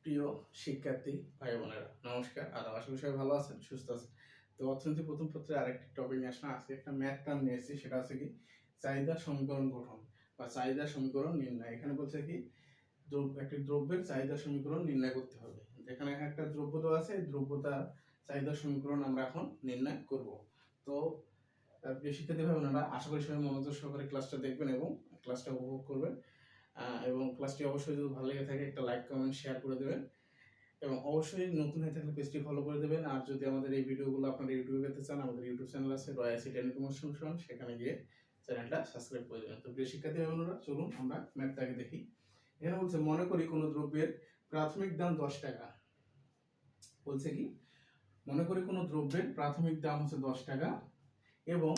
প্রিয় শিক্ষার্থী ভাই বোনেরা, নমস্কার। আর আশা করি সবাই ভালো আছেন, সুস্থ আছেন। তো অর্থনীতি প্রথম পত্রে আরেকটি টপিক নিয়ে আসলাম। আজকে একটা ম্যাথ টার্ম নিয়ে এসেছি, সেটা হচ্ছে কি চাহিদা সমীকরণ গঠন বা চাহিদা সমীকরণ নির্ণয়। এখানে বলছে কি একটি দ্রব্যের চাহিদা সমীকরণ নির্ণয় করতে হবে। যেখানে একটা দ্রব্য দেওয়া আছে, এই দ্রব্যতার চাহিদা সমীকরণ আমরা এখন নির্ণয় করব। তো প্রিয় শিক্ষার্থী ভাই বোনেরা, আশা করি সবাই মনোযোগ সহকারে ক্লাসটা দেখবেন এবং ক্লাসটা উপভোগ করবেন। এবং ক্লাসটি অবশ্যই যদি ভালো লেগে থাকে একটা লাইক কমেন্ট শেয়ার করে দেবেন এবং অবশ্যই নতুন হয়ে থাকলে পেজটি ফলো করে দেবেন। আর যদি আমাদের এই ভিডিওগুলো আপনারা ইউটিউবে পেতে চান, আমাদের ইউটিউব চ্যানেল আছে রয়্যাল টেলিকম সলিউশন, সেখানে গিয়ে চ্যানেলটা সাবস্ক্রাইব করে দেবেন। তো প্রিয় শিক্ষার্থী ভাইবোনেরা, চলুন আমরা ম্যাথটাকে দেখি। এখানে বলছে মনে করি কোনো দ্রব্যের প্রাথমিক দাম 10 টাকা। বলছে কি মনে করি কোনো দ্রব্যের প্রাথমিক দাম হচ্ছে 10 টাকা এবং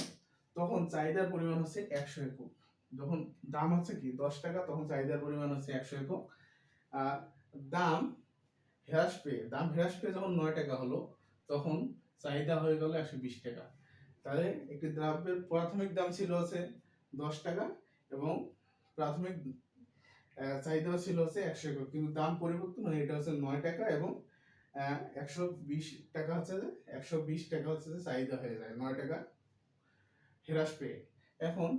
তখন চাহিদার পরিমাণ হচ্ছে 100 একক। যখন দাম হচ্ছে কি 10 টাকা, তখন চাহিদার পরিমাণ হচ্ছে 100 একক। আর দাম হ্রাস পেয়ে যখন 9 টাকা হলো, তখন চাহিদা হয়ে গেল 120 টাকা। তাহলে একটি দ্রব্যের প্রাথমিক দাম ছিল হচ্ছে 10 টাকা এবং প্রাথমিক চাহিদা ছিল হচ্ছে 100 একক, কিন্তু দাম পরিবর্তন হয়ে এটা হচ্ছে 9 টাকা এবং 120 টাকা হচ্ছে 120 টাকা হচ্ছে চাহিদা হয়ে যায় 9 টাকা হ্রাস পেয়ে। এখন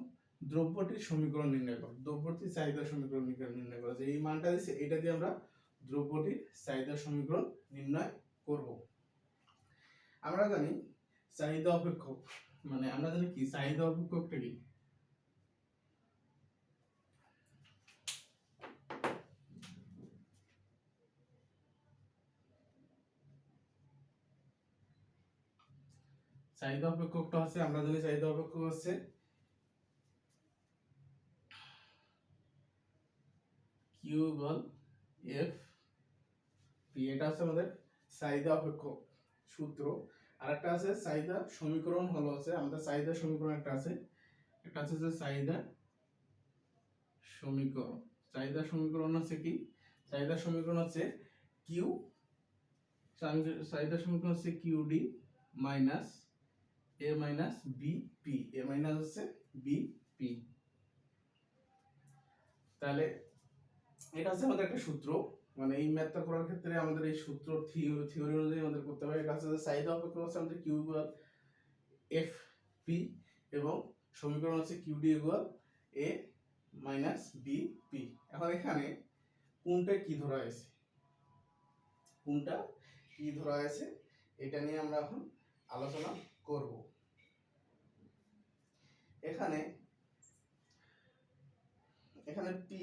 দ্রব্যটির সমীকরণ নির্ণয় করো, দ্রব্যটির চাহিদা সমীকরণ নির্ণয় করো। যে এই মানটা দিচ্ছে, এটা দিয়ে আমরা দ্রব্যটির চাহিদা সমীকরণ নির্ণয় করব। আমরা জানি চাহিদা অপেক্ষক, মানে আমরা জানি কি চাহিদা অপেক্ষকটা কি। চাহিদা অপেক্ষকটা হচ্ছে, আমরা জানি চাহিদা অপেক্ষক হচ্ছে কিউ ইকুয়াল এফ পি। এটা হচ্ছে আমাদের চাহিদা অপেক্ষক সূত্র। আর একটা আছে চাহিদা সমীকরণ, হলো হচ্ছে আমাদের চাহিদা সমীকরণ একটা আছে, একটা আছে যে চাহিদা সমীকরণ। চাহিদা সমীকরণ হচ্ছে কি, চাহিদা সমীকরণ হচ্ছে কিউ, চাহিদা সমীকরণ হচ্ছে কিউ ডি মাইনাস এ মাইনাস বি পি। এ মাইনাস হচ্ছে বি পি। তাহলে এটা হচ্ছে আমাদের একটা সূত্র, মানে এই ম্যাথটা করার ক্ষেত্রে আমাদের এই সূত্র থিওরি অনুযায়ী আমাদের করতে হবে। এটা হচ্ছে চাহিদা অপেক্ষক হচ্ছে আমাদের কিউ ইকুয়াল এফ পি এবং সমীকরণ হচ্ছে Q D equal A minus B P. এখন এখানে কোনটা কি ধরা হয়েছে, কোনটা কি ধরা হয়েছে এটা নিয়ে আমরা এখন আলোচনা করব। এখানে এখানে পি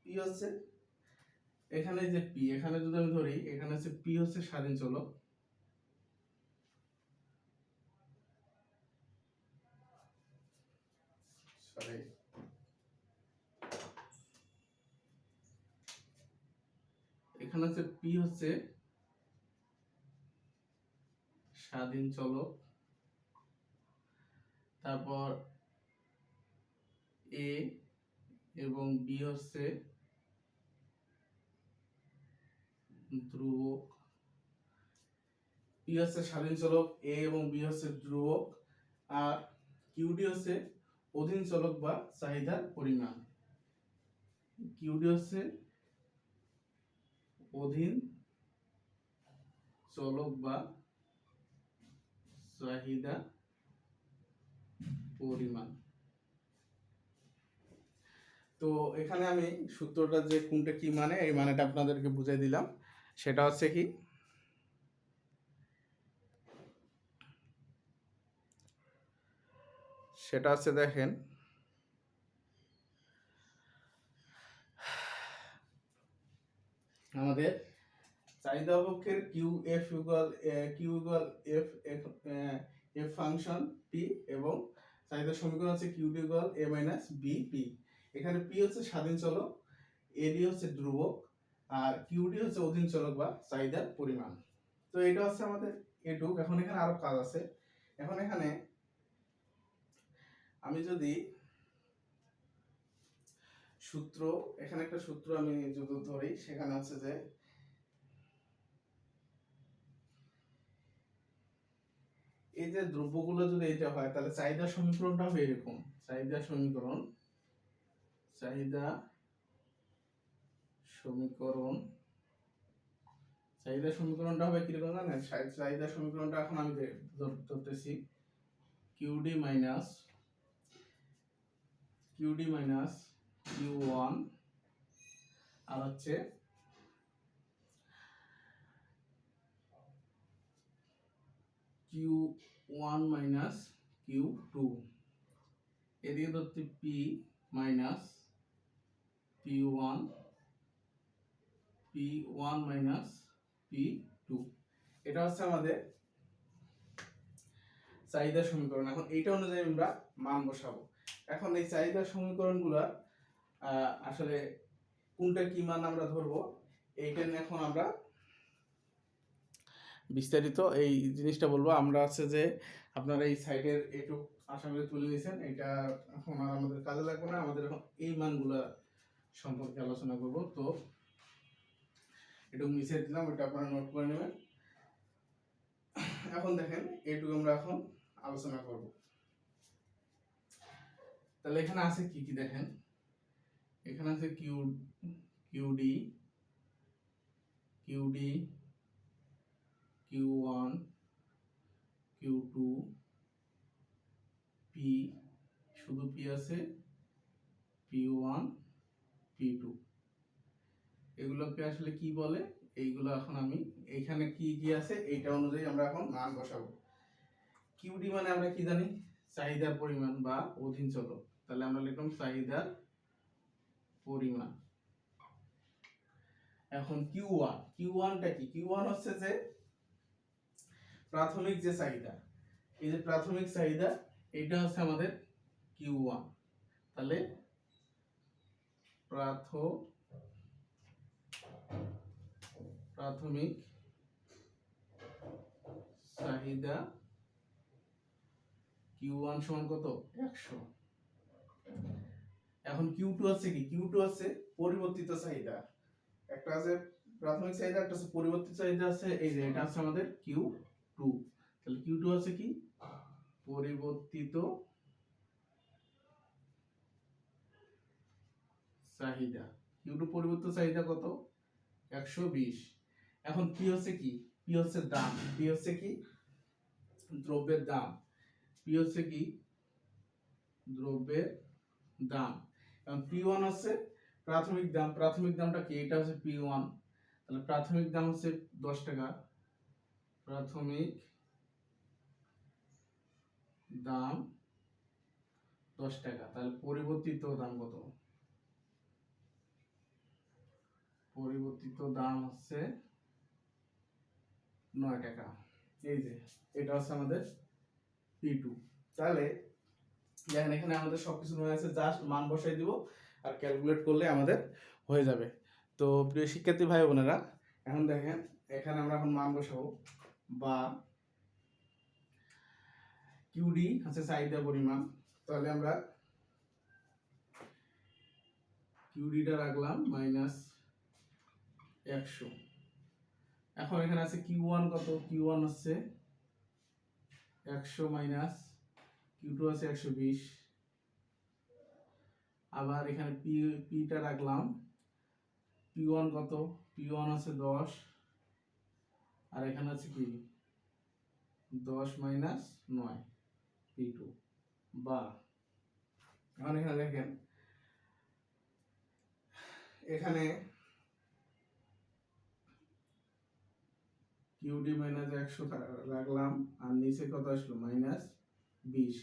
পি হচ্ছে, এখানে যে পি, এখানে যদি আমি ধরি, এখানে হচ্ছে পি হচ্ছে স্বাধীন চলক, সরি এখানে হচ্ছে পি হচ্ছে স্বাধীন চলক, তারপর এ এবং বি হচ্ছে ধ্রুবক। পি হচ্ছে স্বাধীন চলক, এ এবং বি হচ্ছে ধ্রুবক, আর কিউডি হচ্ছে অধীন চলক বা চাহিদার পরিমাণ। কিউডি হচ্ছে অধীন চলক বা চাহিদা পরিমাণ। তো এখানে আমি সূত্রটা যে কোনটা কি মানে, এই মানেটা আপনাদেরকে বুঝাই দিলাম। সেটা হচ্ছে কি, সেটা হচ্ছে দেখেন আমাদের চাহিদা অপেক্ষকের Q equal F F function P এবং চাহিদা সমীকরণ হচ্ছে Q D equal A minus B P. এখানে পি হচ্ছে স্বাধীন চলক, এ ডি হচ্ছে ধ্রুবক, আর কিউ ডি হচ্ছে অধীন চলক বা চাহিদার পরিমাণ। তো এটা হচ্ছে আমাদের এটুক। এখন এখানে আরো কাজ আছে। এখন এখানে আমি যদি সূত্র, এখানে একটা সূত্র আমি যদি ধরি, সেখানে হচ্ছে যে এই যে দ্রব্যগুলো যদি এটা হয়, তাহলে চাহিদা সমীকরণটা হবে এরকম। চাহিদা সমীকরণ চাহিদা সমীকরণটা হবে কিরকম জানেন? চাহিদা সমীকরণটা এখন আমি ধরতেছি কিউডি মাইনাস কিউ ওয়ান আর হচ্ছে Q one minus Q two, এদিকে ধরতে P minus P one minus P two. এটা হচ্ছে আমাদের চাহিদা সমীকরণ। এখন এইটা অনুযায়ী আমরা মান বসাবো। এখন এই চাহিদা সমীকরণগুলো আসলে কোনটা কি মান আমরা ধরবো, এইটা নিয়ে এখন আমরা বিস্তারিত এই জিনিসটা বলবো। আমরা আছে যে আপনারা এই সাইডের একটু আশা করি তুলে নিয়েছেন, এটা এখন আর আমাদের কাজে লাগবে না। আমাদের এখন এই মানগুলা সম্পর্কে আলোচনা করব। তো একটু মিশিয়ে দিলাম, এটা আপনারা নোট করে নেবেন। এখন দেখেন এইটুকু আমরা এখন আলোচনা করব। তাহলে এখানে আছে কি কি দেখেন, এখানে আছে QD Q one Q two P, শুধু পি আছে, পি ওয়ান পি টু। এগুলোকে আসলে কি বলে, এইগুলো এখন আমি এইখানে কি কি আছে এইটা অনুযায়ী আমরা এখন মান বসাবো। কিউডি মানে আমরা কি জানি, চাহিদার পরিমাণ বা অধীন চলক। তাহলে আমরা লিখলাম চাহিদার পরিমাণ। এখন কিউ ওয়ানটা কি? কিউ ওয়ান হচ্ছে যে প্রাথমিক যে চাহিদা, এই যে প্রাথমিক চাহিদা, এটা হচ্ছে আমাদের কিউ ওয়ান। তাহলে প্রাথমিক চাহিদা কিউ ওয়ান সমান কত? 100। এখন কিউ টু আছে কি? কিউ টু আছে পরিবর্তিত চাহিদা। একটা আছে প্রাথমিক চাহিদা, একটা আছে পরিবর্তিত চাহিদা আছে। এই যে এটা আছে আমাদের কিউ টু। তাহলে কিউ টু আছে কি? পরিবর্তিত চাহিদা। কিউ টু পরিবর্তিত চাহিদা কত? 120। এখন পি হচ্ছে কি? পি হচ্ছে দাম। পি হচ্ছে কি? দ্রব্যের দাম। পি হচ্ছে কি? দ্রব্যের দাম। এখন পি ওয়ান হচ্ছে প্রাথমিক দাম। প্রাথমিক দামটা কি? এটা হচ্ছে পি ওয়ান। তাহলে প্রাথমিক দাম হচ্ছে 10 টাকা। প্রাথমিক দাম 10 টাকা। তাহলে পরিবর্তিত দাম কত? পরিবর্তিত দাম হচ্ছে 9 টাকা। এই যে এটা হচ্ছে আমাদের P2। তাহলে দেখেন এখানে আমাদের সবকিছু রয়ে আছে, জাস্ট মান বসাই দিব আর ক্যালকুলেট করলে আমাদের হয়ে যাবে। তো প্রিয় শিক্ষার্থী ভাই বোনেরা, এখন দেখেন এখানে আমরা এখন মান বসাবো। বা কিউডি আছে চাহিদা পরিমাণ। তাহলে আমরা কিউডিটা রাখলাম -100। এখন এখানে আছে কিউ ওয়ান কত? কিউ ওয়ান হচ্ছে 100 মাইনাস কিউ টু আছে 120। আবার এখানে পিটা রাখলাম। পি ওয়ান কত? পি ওয়ান আছে 10, আর এখানে আছে কি 10 মাইনাস 9 পি টু। বা এখন এখানে দেখেন এখানে কিউডি মাইনাস 100 রাখলাম, আর নিচে কত আসলো? -20।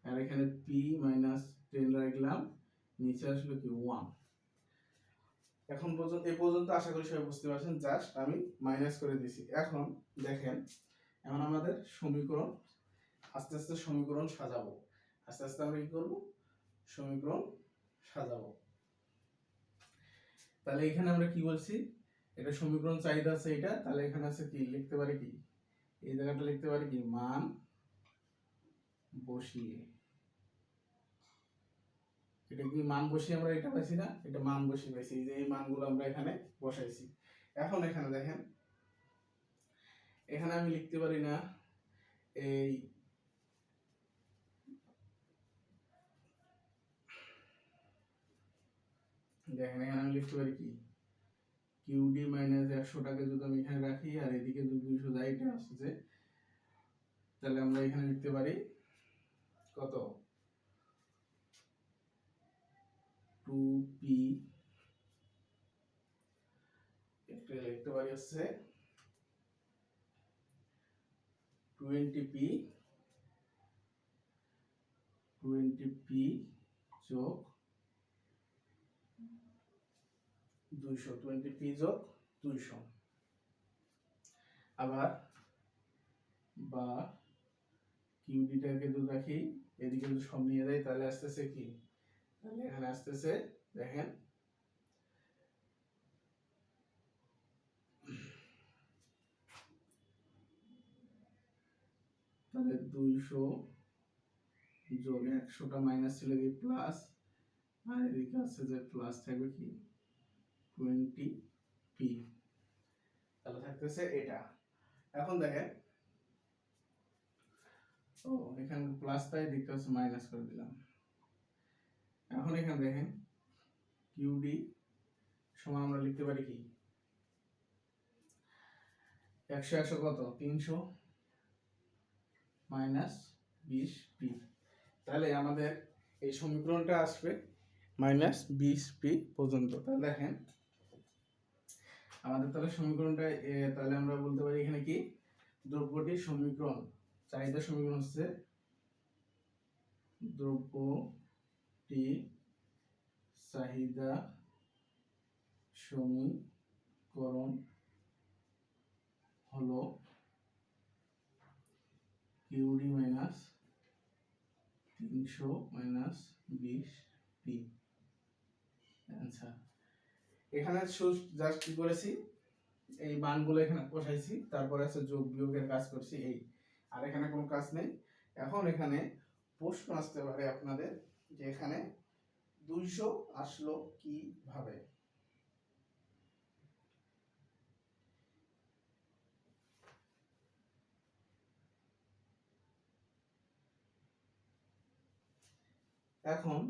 আর এখানে পি মাইনাস 10 রাখলাম, নিচে আসলো কি 1। এখন পর্যন্ত এই পর্যন্ত আশা করি সবাই বুঝতে পারছেন, জাস্ট আমি মাইনাস করে দিছি। এখন দেখেন, এখন আমাদের সমীকরণ আস্তে আস্তে সমীকরণ সাজাবো। আস্তে আস্তে আমরা কি করব? সমীকরণ সাজাবো। তাহলে এখানে আমরা কি বলছি, এটা সমীকরণ চাহিদা আছে এটা। তাহলে এখানে আছে কি লিখতে পারি, কি এই জায়গাটা লিখতে পারি কি মান বসিয়ে। এটা কি মান বসিয়ে আমরা এটা পাইছি না? এটা মান বসিয়ে পাইছি। এই যে এই মানগুলো আমরা এখানে বসাইছি। এখন এখানে দেখেন, এখানে আমি লিখতে পারি না এই দেখেন, এখানে আমি লিখতে পারি কি কিউডি মাইনাস 100টাকে যদি আমি এখানে রাখি আর এদিকে যদি 200 দেয়, এটা আসছে, তাহলে আমরা এখানে লিখতে পারি কত, 2p, একটা লিখতে পারি হচ্ছে 20p যোগ 200, 20p যোগ 200। আবার বা কিউডিটাকে যদি রাখি এদিকে যদি সব নিয়ে যাই, তাহলে আসতেছে কি, তাহলে এখানে আসতেছে দেখেন তাহলে 200 যোগ 100টা মাইনাস ছিল কি প্লাস, আর এদিকে আছে যে প্লাস থাকবে কি 20p, তাহলে থাকতেছে এটা। এখন দেখেন, ও এখানে প্লাস তাই দিকটা হচ্ছে মাইনাস করে দিলাম। এখন এখানে দেখেন কিউডি সমান আমরা লিখতে পারি কি, 100 100 কত, 300 মাইনাস 20p, তাহলে আমাদের এই সমীকরণটা আসবে মাইনাস 20p পর্যন্ত। তাহলে দেখেন আমাদের তাহলে সমীকরণটা, তাহলে আমরা বলতে পারি এখানে কি, দ্রব্যটির সমীকরণ, চাহিদা সমীকরণ হচ্ছে দ্রব্যটি চাহিদা সমীকরণ হলো কিউডি মাইনাস 300 মাইনাস 20p। আচ্ছা, এখানে জাস্ট কি করেছি, এই মানগুলো এখানে বসাইছি, তারপরে আছে যোগ বিয়োগের কাজ করছি, এই, আর এখানে কোনো কাজ নেই। এখন এখানে প্রশ্ন আসতে পারে আপনাদের যে এখানে 200 আসলো কিভাবে। এখন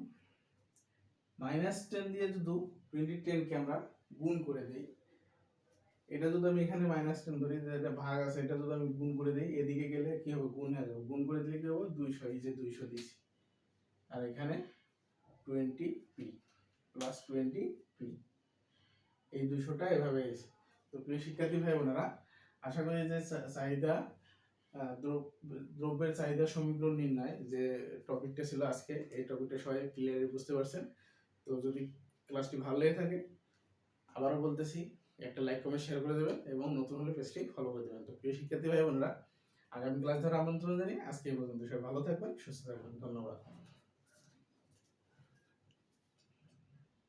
-10 দিয়ে যদি 2010 কে আমরা গুণ করে দেই, এটা যদি আমি এখানে -10 ধরি, এটা ভাগ আছে, এটা যদি আমি গুণ করে দেই, এদিকে গেলে কি হবে, গুণ হয়ে যাবে, গুণ করে দিলে কি হবে 200, এই যে 200 দিয়েছি, আর এখানে 20p প্লাস 20p, এই 200টা এভাবে এসে। তো প্রিয় শিক্ষার্থী ভাই বোনেরা, আশা করি যে চাহিদা দ্রব্যের চাহিদা সমীকরণ নির্ণয় যে টপিকটা ছিল আজকে, এই টপিকটা সবাই ক্লিয়ারলি বুঝতে পারছেন। তো যদি ক্লাসটি ভালো লেগে থাকে, আবারও বলতেছি, একটা লাইক কমেন্ট শেয়ার করে দেবেন এবং নতুন হলে পেজটি ফলো করে দেবেন। তো প্রিয় শিক্ষার্থী ভাই বোনেরা, আগামী ক্লাস ধরে আমন্ত্রণ জানিয়ে আজকে এই পর্যন্ত। সবাই ভালো থাকবেন, সুস্থ থাকবেন, ধন্যবাদ।